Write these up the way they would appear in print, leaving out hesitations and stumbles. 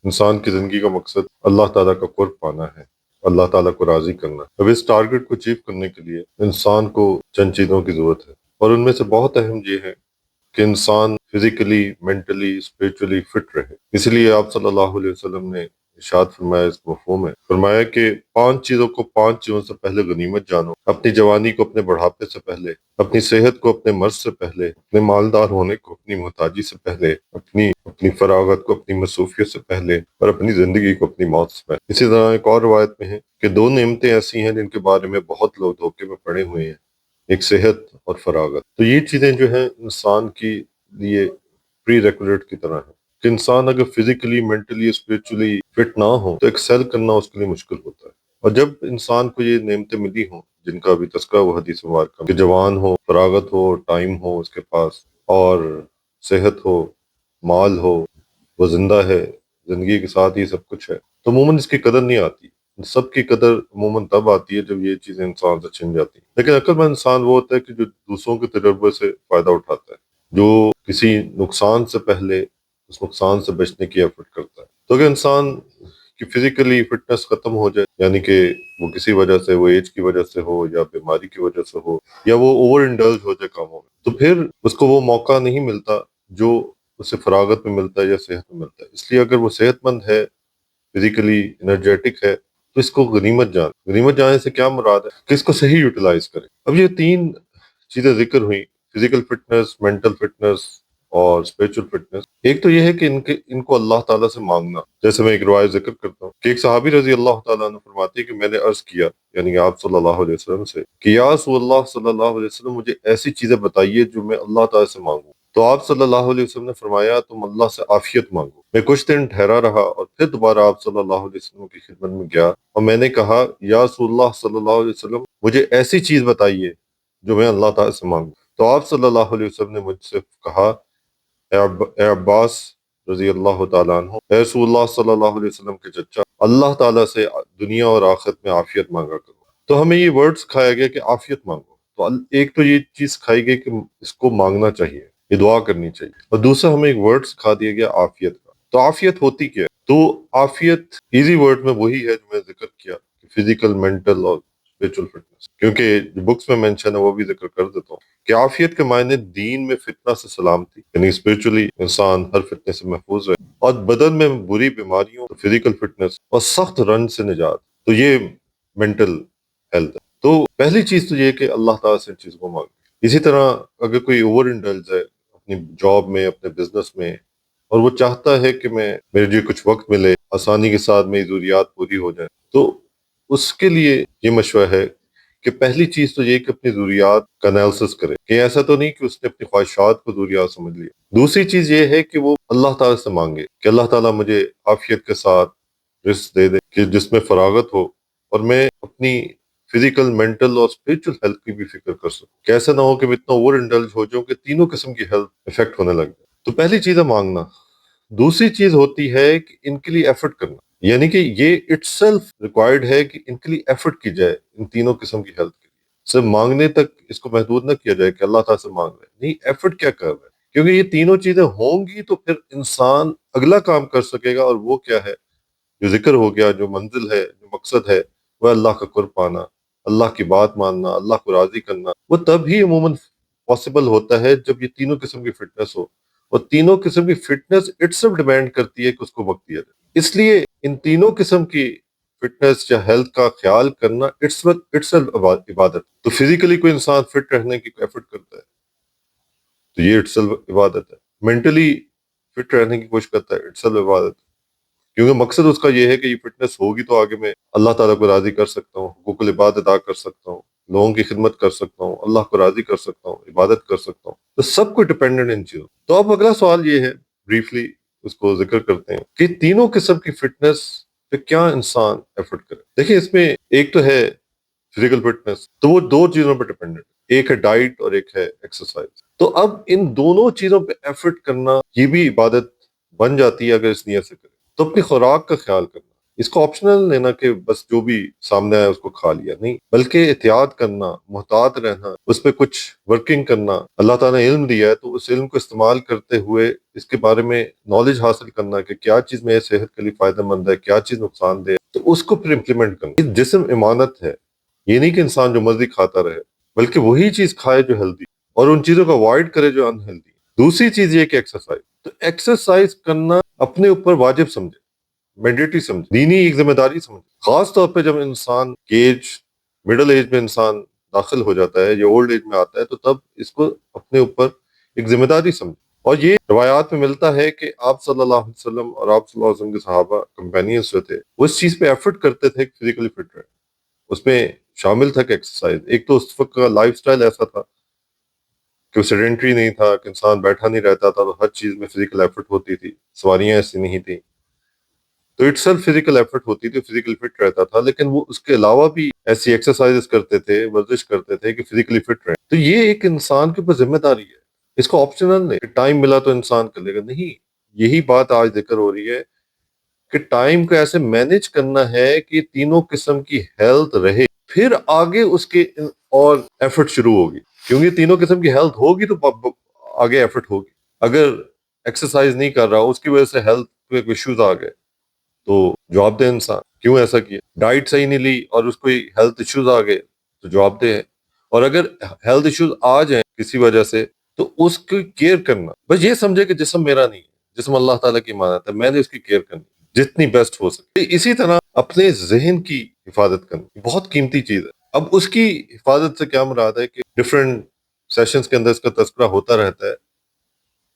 انسان کی زندگی کا مقصد اللہ تعالیٰ کا قرب پانا ہے، اللہ تعالیٰ کو راضی کرنا۔ اب اس ٹارگٹ کو اچیو کرنے کے لیے انسان کو چند چیزوں کی ضرورت ہے، اور ان میں سے بہت اہم یہ ہے کہ انسان فزیکلی، مینٹلی، اسپرچولی فٹ رہے۔ اس لیے آپ صلی اللہ علیہ وسلم نے ارشاد فرمایا، اس مفہوم ہے، فرمایا کہ 5 چیزوں سے پہلے غنیمت جانو، اپنی جوانی کو اپنے بڑھاپے سے پہلے، اپنی صحت کو اپنے مرض سے پہلے، اپنے مالدار ہونے کو اپنی محتاجی سے پہلے، اپنی فراغت کو اپنی مصروفیت سے پہلے، اور اپنی زندگی کو اپنی موت سے پہلے۔ اسی طرح ایک اور روایت میں ہے کہ 2 نعمتیں ایسی ہیں جن کے بارے میں بہت لوگ دھوکے میں پڑے ہوئے ہیں، ایک صحت اور فراغت۔ تو یہ چیزیں جو ہیں انسان کی لیے پری ریکوزٹ کی طرح ہیں کہ انسان اگر فزیکلی، مینٹلی، اسپرچولی فٹ نہ ہو تو ایکسل کرنا اس کے لیے مشکل ہوتا ہے۔ اور جب انسان کو یہ نعمتیں ملی ہوں جن کا ابھی تذکرہ وہ حدیث مبارکہ میں، کہ جوان ہو، فراغت ہو، ٹائم ہو اس کے پاس، اور صحت ہو، مال ہو، وہ زندہ ہے، زندگی کے ساتھ ہی سب کچھ ہے، تو عموماً اس کی قدر نہیں آتی۔ سب کی قدر عموماً تب آتی ہے جب یہ چیزیں انسان سے چھن جاتی ہیں۔ لیکن عقل مند انسان وہ ہوتا ہے کہ جو دوسروں کے تجربے سے فائدہ اٹھاتا ہے، جو کسی نقصان سے پہلے اس نقصان سے بچنے کی ایفرٹ کرتا ہے۔ تو اگر انسان کی فزیکلی فٹنس ختم ہو جائے، یعنی کہ وہ کسی وجہ سے، وہ ایج کی وجہ سے ہو یا بیماری کی وجہ سے ہو، یا وہ اوور انڈلج ہو جائے کاموں میں، تو پھر اس کو وہ موقع نہیں ملتا جو اسے فراغت میں ملتا ہے یا صحت میں ملتا ہے۔ اس لیے اگر وہ صحت مند ہے، فزیکلی انرجیٹک ہے، تو اس کو غنیمت جانے سے کیا مراد ہے کہ اس کو صحیح یوٹیلائز کرے۔ اب یہ 3 چیزیں ذکر ہوئیں، فزیکل فٹنس، مینٹل فٹنس اور اسپرچل فٹنس۔ ایک تو یہ ہے کہ ان کو اللہ تعالیٰ سے مانگنا۔ جیسے میں ایک روایت ذکر کرتا ہوں کہ ایک صحابی رضی اللہ تعالیٰ عنہ فرماتے ہیں کہ میں نے عرض کیا، یعنی کہ آپ صلی اللہ علیہ وسلم سے، کہ یا رسول اللہ صلی اللہ علیہ وسلم، مجھے ایسی چیزیں بتائیے جو میں اللہ تعالیٰ سے مانگوں۔ تو آپ صلی اللہ علیہ وسلم نے فرمایا تم اللہ سے عافیت مانگو۔ میں کچھ دن ٹھہرا رہا اور پھر دوبارہ آپ صلی اللہ علیہ وسلم کی خدمت میں گیا اور میں نے کہا یا رسول اللہ صلی اللہ علیہ وسلم، مجھے ایسی چیز بتائیے جو میں اللہ تعالیٰ سے مانگوں۔ تو آپ صلی اللہ علیہ وسلم نے مجھ سے کہا، اے عباس رضی اللہ تعالیٰ عنہ، اے رسول اللہ صلی اللہ علیہ وسلم کے چچا، اللہ تعالیٰ سے دنیا اور آخرت میں عافیت مانگا کرو۔ تو ہمیں یہ ورڈز کھایا گیا کہ عافیت مانگو۔ تو ایک تو یہ چیز سکھائی گئی کہ اس کو مانگنا چاہیے، یہ دعا کرنی چاہیے، اور دوسرا ہمیں ایک ورڈ سکھا دیا گیا عافیت کا۔ تو عافیت ہوتی کیا ہے؟ تو عافیت ایزی ورڈ میں وہی ہے جو میں ذکر کیا، فزیکل، مینٹل اور اسپرچل فٹنس، کیونکہ جو بکس میں مینشن ہے وہ بھی ذکر کر دیتا ہوں کہ عافیت کے معنی دین میں فتنہ سے سلامتی، یعنی اسپرچولی انسان ہر فتنے سے محفوظ رہے، اور بدن میں بری بیماریوں، فزیکل فٹنس اور سخت رنج سے نجات۔ تو یہ مینٹل ہیلتھ ہے۔ تو پہلی چیز تو یہ کہ اللہ تعالیٰ سے ان چیزوں کو مانگے۔ اسی طرح اگر کوئی اوور انڈلج ہے اپنی جاب میں، اپنے بزنس میں، اور وہ چاہتا ہے کہ میرے لیے کچھ وقت ملے، آسانی کے ساتھ میری ضروریات پوری ہو جائیں، تو اس کے لیے یہ مشورہ ہے کہ پہلی چیز تو یہ کہ اپنی ضروریات کا انالیسس کرے، کہ ایسا تو نہیں کہ اس نے اپنی خواہشات کو ضروریات سمجھ لیا۔ دوسری چیز یہ ہے کہ وہ اللہ تعالیٰ سے مانگے کہ اللہ تعالیٰ مجھے عافیت کے ساتھ رزق دے دے کہ جس میں فراغت ہو، اور میں اپنی فزیکل، مینٹل اور اسپرچل ہیلتھ کی بھی فکر کر سکوں، کہ ایسا نہ ہو کہ میں اتنا اوور انڈلج ہو جاؤں کہ تینوں قسم کی ہیلتھ افیکٹ ہونے لگ جائے۔ تو پہلی چیز ہے مانگنا۔ دوسری چیز ہوتی ہے کہ ان کے لیے ایفرٹ کرنا، یعنی کہ یہ اٹ سیلف ریکوائرڈ ہے کہ ان کے لیے ایفرٹ کی جائے ان تینوں قسم کی ہیلتھ کے لیے۔ صرف مانگنے تک اس کو محدود نہ کیا جائے کہ اللہ تعالیٰ سے مانگ رہے ہیں، نہیں، ایفرٹ کیا کر رہے ہیں، کیونکہ یہ تینوں چیزیں ہوں گی تو پھر انسان اگلا کام کر سکے گا، اور وہ کیا ہے جو ذکر ہو گیا، جو منزل ہے، جو مقصد ہے، وہ اللہ کا قرب پانا، اللہ کی بات ماننا، اللہ کو راضی کرنا۔ وہ تب ہی عموماً پاسبل ہوتا ہے جب یہ تینوں قسم کی فٹنس ہو، اور تینوں قسم کی فٹنس اٹس ڈیمانڈ کرتی ہے کہ اس کو وقت دیا جائے۔ اس لیے ان تینوں قسم کی فٹنس یا ہیلتھ کا خیال کرنا اٹس عبادت۔ تو فزیکلی کوئی انسان فٹ رہنے کی ایفرٹ کرتا ہے تو یہ اٹس عبادت ہے، مینٹلی فٹ رہنے کی کوشش کرتا ہے، اٹس عبادت ہے، کیونکہ مقصد اس کا یہ ہے کہ یہ فٹنس ہوگی تو آگے میں اللہ تعالیٰ کو راضی کر سکتا ہوں، حقوق العباد ادا کر سکتا ہوں، لوگوں کی خدمت کر سکتا ہوں، اللہ کو راضی کر سکتا ہوں، عبادت کر سکتا ہوں۔ تو سب کو ڈپینڈنٹ ان چیزوں۔ تو اب اگلا سوال یہ ہے، بریفلی اس کو ذکر کرتے ہیں کہ تینوں قسم کی فٹنس پہ کیا انسان ایفرٹ کرے۔ دیکھیں، اس میں ایک تو ہے فزیکل فٹنس، تو وہ 2 چیزوں پہ ڈپینڈنٹ ہے، ایک ہے ڈائٹ اور ایک ہے ایکسرسائز۔ تو اب ان دونوں چیزوں پہ ایفرٹ کرنا یہ بھی عبادت بن جاتی ہے اگر اس نیت سے کرے۔ تو اپنی خوراک کا خیال کرنا، اس کو آپشنل لینا کہ بس جو بھی سامنے آیا اس کو کھا لیا، نہیں، بلکہ احتیاط کرنا، محتاط رہنا، اس پہ کچھ ورکنگ کرنا۔ اللہ تعالیٰ نے علم دیا ہے تو اس علم کو استعمال کرتے ہوئے اس کے بارے میں نالج حاصل کرنا کہ کیا چیز میرے صحت کے لیے فائدہ مند ہے، کیا چیز نقصان دہ ہے، تو اس کو پھر امپلیمنٹ کرنا۔ یہ جسم امانت ہے، یہ نہیں کہ انسان جو مرضی کھاتا رہے، بلکہ وہی چیز کھائے جو ہیلدی، اور ان چیزوں کو اوائڈ کرے جو انہیلدی۔ دوسری چیز یہ کہ ایکسرسائز، تو ایکسرسائز کرنا اپنے اوپر واجب سمجھے، مینڈیٹری سمجھے، دینی ایک ذمہ داری سمجھے، خاص طور پہ جب انسان مڈل ایج میں انسان داخل ہو جاتا ہے یا اولڈ ایج میں آتا ہے، تو تب اس کو اپنے اوپر ایک ذمہ داری سمجھے۔ اور یہ روایات میں ملتا ہے کہ آپ صلی اللہ علیہ وسلم اور آپ صلی اللہ علیہ وسلم کے صحابہ کمپینینز جو تھے وہ اس چیز پہ ایفرٹ کرتے تھے کہ فزیکلی فٹ رہے۔ اس میں شامل تھا کہ ایکسرسائز، ایک تو اس وقت کا لائف سٹائل ایسا تھا کہ وہ سیڈنٹری نہیں تھا، کہ انسان بیٹھا نہیں رہتا تھا، تو ہر چیز میں فزیکل ایفرٹ ہوتی تھی، سواریاں ایسی نہیں تھیں، تو اٹ سیلف فزیکل ایفرٹ ہوتی تھی، فزیکلی فٹ رہتا تھا، لیکن وہ اس کے علاوہ بھی ایسی ایکسرسائز کرتے تھے، ورزش کرتے تھے کہ فزیکلی فٹ رہے۔ تو یہ ایک انسان کے اوپر ذمہ داری ہے، اس کو آپشنل نہیں کہ ٹائم ملا تو انسان کر لے گا، نہیں۔ یہی بات آج ذکر ہو رہی ہے کہ ٹائم کو ایسے مینج کرنا ہے کہ تینوں قسم کی ہیلتھ رہے، پھر آگے اس کے اور ایفرٹ شروع ہوگی، کیونکہ تینوں قسم کی ہیلتھ ہوگی تو آگے ایفرٹ ہوگی۔ اگر ایکسرسائز نہیں کر رہا، اس کی وجہ سے ہیلتھ پہ ایشوز آ گئے، تو جواب دہ انسان کیوں ایسا کیا، ڈائٹ صحیح نہیں لی اور اس کو ہیلتھ ایشوز آ گئے تو جواب دہ ہے۔ اور اگر ہیلتھ ایشوز آ جائیں کسی وجہ سے تو اس کی کیئر کرنا، بس یہ سمجھے کہ جسم میرا نہیں ہے، جسم اللہ تعالیٰ کی امانت ہے، میں نے اس کی کیئر کرنی جتنی بیسٹ ہو سکے۔ اسی طرح اپنے ذہن کی حفاظت کرنی بہت قیمتی چیز ہے۔ اب اس کی حفاظت سے کیا مراد ہے کہ ڈفرینٹ سیشنز کے اندر اس کا تذکرہ ہوتا رہتا ہے،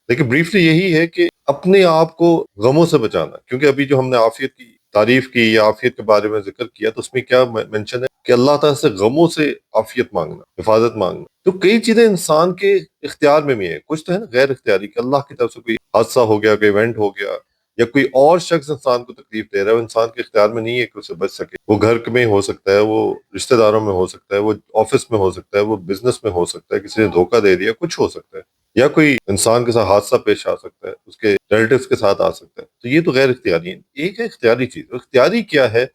لیکن بریفلی یہی ہے کہ اپنے آپ کو غموں سے بچانا، کیونکہ ابھی جو ہم نے عافیت کی تعریف کی یا عافیت کے بارے میں ذکر کیا تو اس میں کیا مینشن ہے کہ اللہ تعالیٰ سے غموں سے عافیت مانگنا، حفاظت مانگنا۔ تو کئی چیزیں انسان کے اختیار میں بھی ہیں، کچھ تو ہے نا غیر اختیاری کہ اللہ کی طرف سے کوئی حادثہ ہو گیا، کوئی ایونٹ ہو گیا، یا کوئی اور شخص انسان کو تکلیف دے رہا ہے، وہ انسان کے اختیار میں نہیں ہے کہ اسے بچ سکے۔ وہ گھر میں ہو سکتا ہے، وہ رشتہ داروں میں ہو سکتا ہے، وہ آفس میں ہو سکتا ہے، وہ بزنس میں ہو سکتا ہے، کسی نے دھوکہ دے دیا، کچھ ہو سکتا ہے، یا کوئی انسان کے ساتھ حادثہ پیش آ سکتا ہے، اس کے ریلیٹیوز کے ساتھ آ سکتا ہے۔ تو یہ تو غیر اختیاری ہے۔ ایک ہے اختیاری چیز۔ اختیاری کیا ہے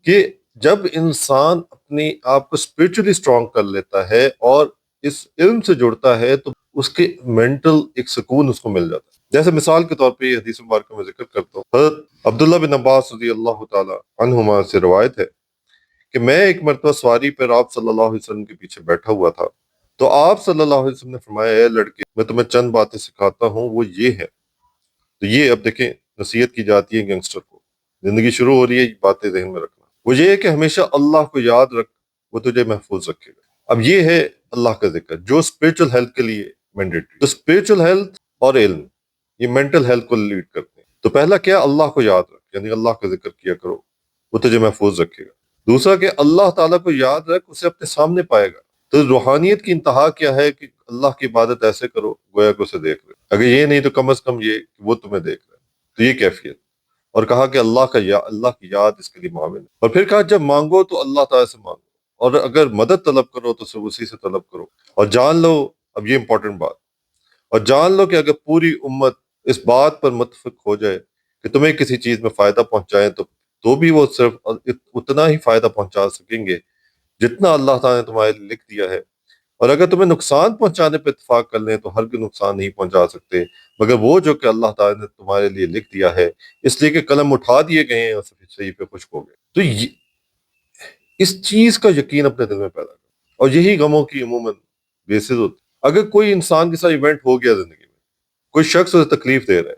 کہ جب انسان اپنے آپ کو اسپرچولی اسٹرانگ کر لیتا ہے اور اس علم سے جڑتا ہے تو اس کے مینٹل ایک سکون اس کو مل جاتا ہے۔ جیسے مثال کے طور پہ یہ حدیث مبارکہ میں ذکر کرتا ہوں، حضرت عبداللہ بن عباس رضی اللہ تعالی عنہما سے روایت ہے کہ میں ایک مرتبہ سواری پر آپ صلی اللہ علیہ وسلم کے پیچھے بیٹھا ہوا تھا، تو آپ صلی اللہ علیہ وسلم نے فرمایا، اے لڑکے، میں تمہیں چند باتیں سکھاتا ہوں، وہ یہ ہے۔ تو یہ اب دیکھیں نصیحت کی جاتی ہے گینگسٹر کو، زندگی شروع ہو رہی ہے، یہ باتیں ذہن میں رکھنا۔ وہ یہ ہے کہ ہمیشہ اللہ کو یاد رکھ، وہ تجھے محفوظ رکھے گا۔ اب یہ ہے اللہ کا ذکر جو اسپرچل ہیلتھ کے لیے مینڈیٹری۔ تو اسپرچل ہیلتھ اور علم یہ مینٹل ہیلتھ کو لیڈ کرتے ہیں۔ تو پہلا کیا، اللہ کو یاد رکھ، یعنی اللہ کا ذکر کیا کرو، وہ تجھے محفوظ رکھے گا۔ دوسرا کہ اللہ تعالیٰ کو یاد رکھ، اسے اپنے سامنے پائے گا۔ تو روحانیت کی انتہا کیا ہے کہ اللہ کی عبادت ایسے کرو گویا کہ اسے دیکھ رہے، اگر یہ نہیں تو کم از کم یہ کہ وہ تمہیں دیکھ رہے۔ تو یہ کیفیت، اور کہا کہ اللہ کی یاد اس کے لیے معاون ہے۔ اور پھر کہا جب مانگو تو اللہ تعالیٰ سے مانگو، اور اگر مدد طلب کرو تو صرف اسی سے طلب کرو۔ اور جان لو، اب یہ امپورٹنٹ بات، اور جان لو کہ اگر پوری امت اس بات پر متفق ہو جائے کہ تمہیں کسی چیز میں فائدہ پہنچائیں تو بھی وہ صرف اتنا ہی فائدہ پہنچا سکیں گے جتنا اللہ تعالیٰ نے تمہارے لیے لکھ دیا ہے، اور اگر تمہیں نقصان پہنچانے پہ اتفاق کر لیں تو ہرگز نقصان نہیں پہنچا سکتے مگر وہ جو کہ اللہ تعالیٰ نے تمہارے لیے لکھ دیا ہے، اس لیے کہ قلم اٹھا دیے گئے ہیں اور صحیفے پہ خشک ہو گئے۔ تو اس چیز کا یقین اپنے دل میں پیدا کرو، اور یہی غموں کی عموماً بیسز ہوتی۔ اگر کوئی انسان کے ساتھ ایونٹ ہو گیا زندگی میں، کوئی شخص اسے تکلیف دے رہا ہے،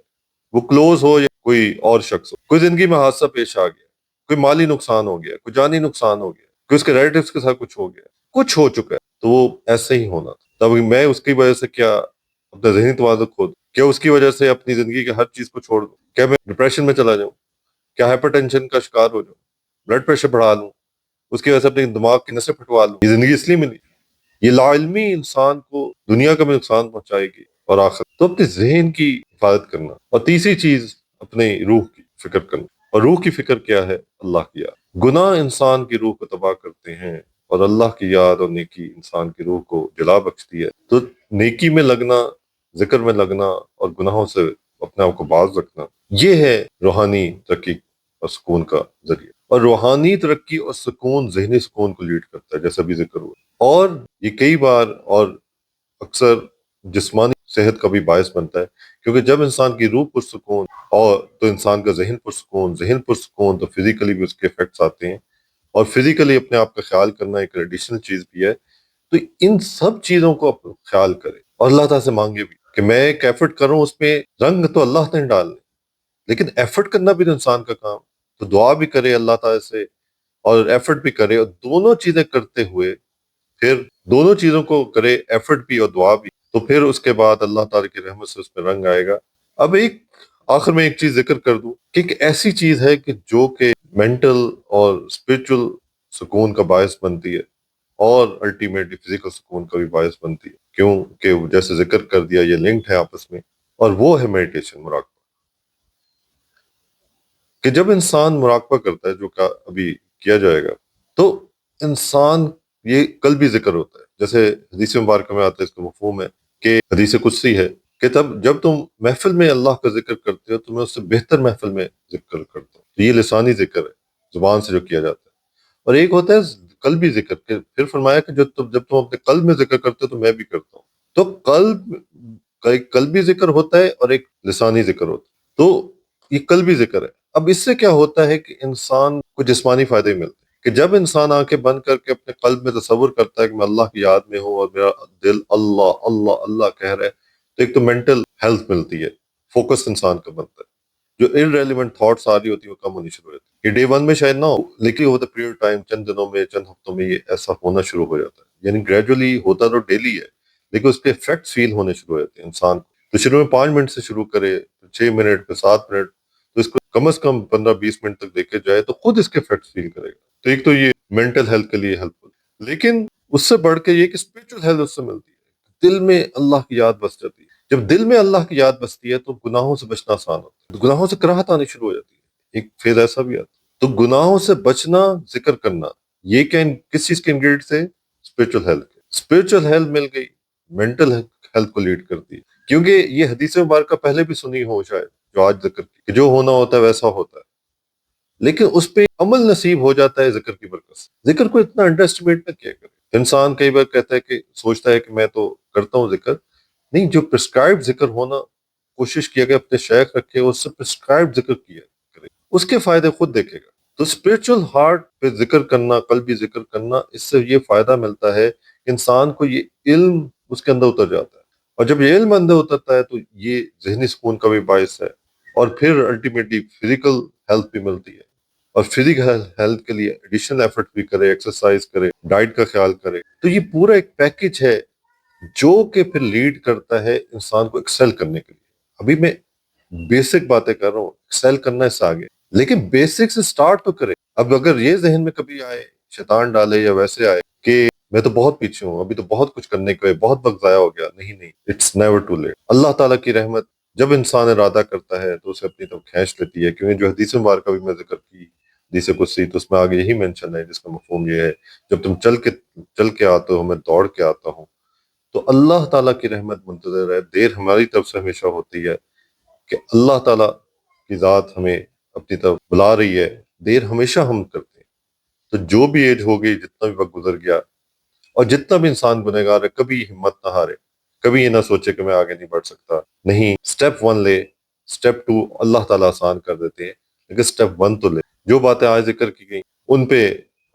وہ کلوز ہو یا کوئی اور شخص ہو، کوئی زندگی میں حادثہ پیش آ گیا، کوئی مالی نقصان ہو گیا، کوئی جانی نقصان ہو گیا، کوئی اس کے ریلیٹیوز کے ساتھ کچھ ہو گیا، کچھ ہو چکا ہے، تو وہ ایسے ہی ہونا تھا۔ تب میں اس کی وجہ سے کیا اپنا ذہنی توازن کھو دوں؟ کیا اس کی وجہ سے اپنی زندگی کے ہر چیز کو چھوڑ دوں؟ کیا میں ڈپریشن میں چلا جاؤں؟ کیا ہائپر ٹینشن کا شکار ہو جاؤں؟ بلڈ پریشر بڑھا لوں؟ اس کی وجہ سے اپنے دماغ کی نسیں پھٹوا لوں؟ یہ زندگی اس لیے ملی؟ یہ لا علمی انسان کو دنیا کا بھی نقصان پہنچائے گی اور آخر۔ تو اپنے ذہن کی حفاظت کرنا، اور تیسری چیز اپنے روح کی فکر کرنا۔ اور روح کی فکر کیا ہے؟ اللہ کی یاد۔ گناہ انسان کی روح کو تباہ کرتے ہیں اور اللہ کی یاد اور نیکی انسان کی روح کو جلا بخشتی ہے۔ تو نیکی میں لگنا، ذکر میں لگنا، اور گناہوں سے اپنے آپ کو باز رکھنا، یہ ہے روحانی ترقی اور سکون کا ذریعہ، اور روحانی ترقی اور سکون ذہنی سکون کو لیڈ کرتا ہے، جیسا بھی ذکر ہوا، اور یہ کئی بار اور اکثر جسمانی صحت کا بھی باعث بنتا ہے، کیونکہ جب انسان کی روح پرسکون اور تو انسان کا ذہن پرسکون، تو فزیکلی بھی اس کے افیکٹس آتے ہیں، اور فزیکلی اپنے آپ کا خیال کرنا ایک ایڈیشنل چیز بھی ہے۔ تو ان سب چیزوں کو خیال کرے اور اللہ تعالیٰ سے مانگے بھی کہ میں ایک ایفرٹ کروں، اس میں رنگ تو اللہ نے ڈالنے، لیکن ایفرٹ کرنا بھی تو انسان کا کام، تو دعا بھی کرے اللہ تعالیٰ سے اور ایفرٹ بھی کرے، اور دونوں چیزیں کرتے ہوئے پھر دونوں چیزوں کو کرے، ایفرٹ بھی اور دعا بھی، تو پھر اس کے بعد اللہ تعالیٰ کی رحمت سے اس میں رنگ آئے گا۔ اب ایک آخر میں ایک چیز ذکر کر دوں کہ ایک ایسی چیز ہے کہ جو کہ مینٹل اور اسپرچل سکون کا باعث بنتی ہے، اور الٹیمیٹلی فزیکل سکون کا بھی باعث بنتی ہے، کیونکہ جیسے ذکر کر دیا یہ لنکڈ ہے آپس میں، اور وہ ہے میڈیٹیشن، مراقبہ۔ کہ جب انسان مراقبہ کرتا ہے، جو کہ ابھی کیا جائے گا، تو انسان یہ قلبی ذکر ہوتا ہے، جیسے حدیث مبارکہ میں آتا ہے، اس کا مفہوم ہے کہ حدیث قدسی ہے کہ جب تم محفل میں اللہ کا ذکر کرتے ہو تو میں اس سے بہتر محفل میں ذکر کرتا ہوں۔ تو یہ لسانی ذکر ہے، زبان سے جو کیا جاتا ہے، اور ایک ہوتا ہے قلبی ذکر، کہ پھر فرمایا کہ جب تم اپنے قلب میں ذکر کرتے ہو تو میں بھی کرتا ہوں۔ تو قلب کا ایک قلبی ذکر ہوتا ہے اور ایک لسانی ذکر ہوتا ہے، تو یہ قلبی ذکر ہے۔ اب اس سے کیا ہوتا ہے کہ انسان کو جسمانی فائدے ملتے ہیں، کہ جب انسان آنکھیں بند کر کے اپنے قلب میں تصور کرتا ہے کہ میں اللہ کی یاد میں ہوں اور میرا دل اللہ اللہ اللہ کہہ رہا ہے، تو ایک تو مینٹل ہیلتھ ملتی ہے، فوکس انسان کا بنتا ہے، جو ارریلیونٹ تھاٹس آ رہی ہوتی ہیں وہ کم ہونی شروع ہوتی ہے۔ یہ ڈے ون میں شاید نہ ہو، لیکن اوور دا پیریڈ ٹائم، چند دنوں میں، چند ہفتوں میں یہ ایسا ہونا شروع ہو جاتا ہے، یعنی گریجولی ہوتا تو ڈیلی ہے، لیکن اس کے افیکٹس فیل ہونے شروع ہو جاتے ہیں انسان کو۔ تو شروع میں 5 منٹ سے شروع کرے، پھر 6 منٹ، پھر 7 منٹ، تو اس کو کم از کم 15-20 منٹ تک دیکھے جائے تو خود اس کے افیکٹس فیل کرے گا۔ تو ایک تو یہ مینٹل ہیلتھ کے لیے ہیلپ فل، لیکن اس سے بڑھ کے یہ کہ اسپرچل ہیلتھ اس سے ملتی ہے، دل میں اللہ کی یاد بس جاتی ہے۔ جب دل میں اللہ کی یاد بستی ہے تو گناہوں سے بچنا آسان ہوتا ہے، گناہوں سے کراہت آنی شروع ہو جاتی ہے، ایک فیز ایسا بھی آتا ہے۔ تو گناہوں سے بچنا، ذکر کرنا، یہ کیا کس چیز کے انگریڈینٹس ہے؟ اسپرچل ہیلتھ کے۔ اسپرچل ہیلتھ مل گئی، مینٹل ہیلتھ کو لیڈ کرتی ہے، کیونکہ یہ حدیث مبارکہ پہلے بھی سنی ہو شاید، جو آج ذکر کی کہ جو ہونا ہوتا ہے ویسا ہوتا ہے، لیکن اس پہ عمل نصیب ہو جاتا ہے ذکر کی برکت سے۔ ذکر کو اتنا انڈر اسٹیمیٹ نہ کیا کرے۔ انسان کئی بار کہتا ہے کہ سوچتا ہے کہ میں تو کرتا ہوں ذکر، نہیں، جو پرسکرائبڈ ذکر ہونا، کوشش کیا کہ اپنے شیخ رکھے، اس سے پرسکرائبڈ ذکر کیا کرے، اس کے فائدے خود دیکھے گا۔ تو اسپرچل ہارٹ پہ ذکر کرنا، قلبی ذکر کرنا، اس سے یہ فائدہ ملتا ہے کہ انسان کو یہ علم اس کے اندر اتر جاتا ہے، اور جب یہ علم اندر اترتا ہے تو یہ ذہنی سکون کا بھی باعث ہے، اور پھر الٹیمیٹلی فزیکل ہیلتھ بھی ملتی ہے، اور فزیکل ہیلتھ کے لیے ایڈیشنل ایفرٹ بھی کرے، ایکسرسائز کرے، ڈائٹ کا خیال کرے، تو یہ پورا ایک پیکج ہے جو کہ پھر لیڈ کرتا ہے انسان کو ایکسل کرنے کے لیے۔ ابھی میں بیسک باتیں کر رہا ہوں، ایکسل کرنا ہے اس سے آگے، لیکن بیسک سے سٹارٹ تو کرے۔ اب اگر یہ ذہن میں کبھی آئے، شیطان ڈالے یا ویسے آئے کہ میں تو بہت پیچھے ہوں، ابھی تو بہت کچھ کرنے کے، بہت وقت ضائع ہو گیا، نہیں، اٹس نیور ٹو لیٹ۔ اللہ تعالیٰ کی رحمت جب انسان ارادہ کرتا ہے تو اسے اپنی طرف کھینچ لیتی ہے، کیونکہ جو حدیث مبارکہ بھی میں ذکر کی، حدیث قدسی، تو اس میں آگے یہی مینشن ہے، جس کا مفہوم یہ ہے، جب تم چل کے آتے ہو، میں دوڑ کے آتا ہوں۔ تو اللہ تعالیٰ کی رحمت منتظر ہے، دیر ہماری طرف سے ہمیشہ ہوتی ہے کہ اللہ تعالیٰ کی ذات ہمیں اپنی طرف بلا رہی ہے، دیر ہمیشہ ہم کرتے ہیں۔ تو جو بھی ایج ہو گئی، جتنا بھی وقت گزر گیا، اور جتنا بھی انسان گنہگار ہے، کبھی ہمت نہ ہارے، کبھی یہ نہ سوچے کہ میں آگے نہیں بڑھ سکتا، نہیں، سٹیپ 1 لے، سٹیپ 2 اللہ تعالیٰ آسان کر دیتے ہیں، لیکن سٹیپ 1 تو لے۔ جو باتیں آج ذکر کی گئی ان پہ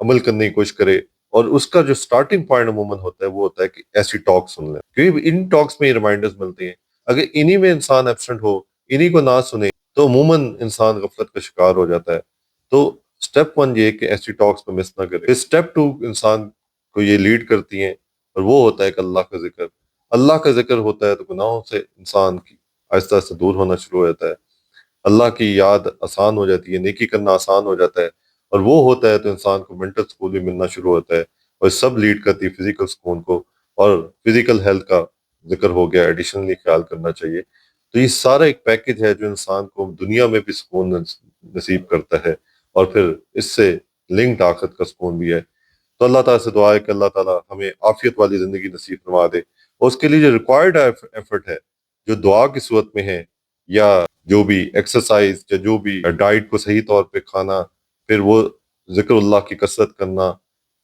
عمل کرنے کی کوشش کرے، اور اس کا جو سٹارٹنگ پوائنٹ عموماً ہوتا ہے وہ ہوتا ہے کہ ایسی ٹاک سن لیں، کیونکہ ان ٹاکس میں یہ ریمائنڈرز ملتے ہیں۔ اگر انہی میں انسان ایبسنٹ ہو، انہی کو نہ سنے، تو عموماً انسان غفلت کا شکار ہو جاتا ہے۔ تو سٹیپ 1 یہ کہ ایسی ٹاکس کو مس نہ کرے، پھر سٹیپ 2 انسان کو یہ لیڈ کرتی ہیں، اور وہ ہوتا ہے کہ اللہ کا ذکر۔ اللہ کا ذکر ہوتا ہے تو گناہوں سے انسان کی آہستہ آہستہ دور ہونا شروع ہو جاتا ہے، اللہ کی یاد آسان ہو جاتی ہے، نیکی کرنا آسان ہو جاتا ہے، اور وہ ہوتا ہے تو انسان کو مینٹل سکون بھی ملنا شروع ہوتا ہے، اور سب لیڈ کرتی ہے فزیکل سکون کو، اور فزیکل ہیلتھ کا ذکر ہو گیا، ایڈیشنلی خیال کرنا چاہیے۔ تو یہ سارا ایک پیکج ہے جو انسان کو دنیا میں بھی سکون نصیب کرتا ہے، اور پھر اس سے لنکڈ آخرت کا سکون بھی ہے۔ تو اللہ تعالیٰ سے دعا ہے کہ اللہ تعالیٰ ہمیں عافیت والی زندگی نصیب فرما دے، اور اس کے لیے جو ریکوائرڈ ایفرٹ ہے، جو دعا کی صورت میں ہے یا جو بھی ایکسرسائز یا جو بھی ڈائٹ کو صحیح طور پہ کھانا، پھر وہ ذکر اللہ کی کثرت کرنا،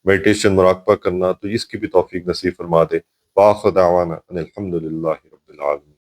میڈیٹیشن، مراقبہ کرنا، تو اس کی بھی توفیق نصیب فرما دے۔ وآخر دعوانا ان الحمد للہ رب العالمین۔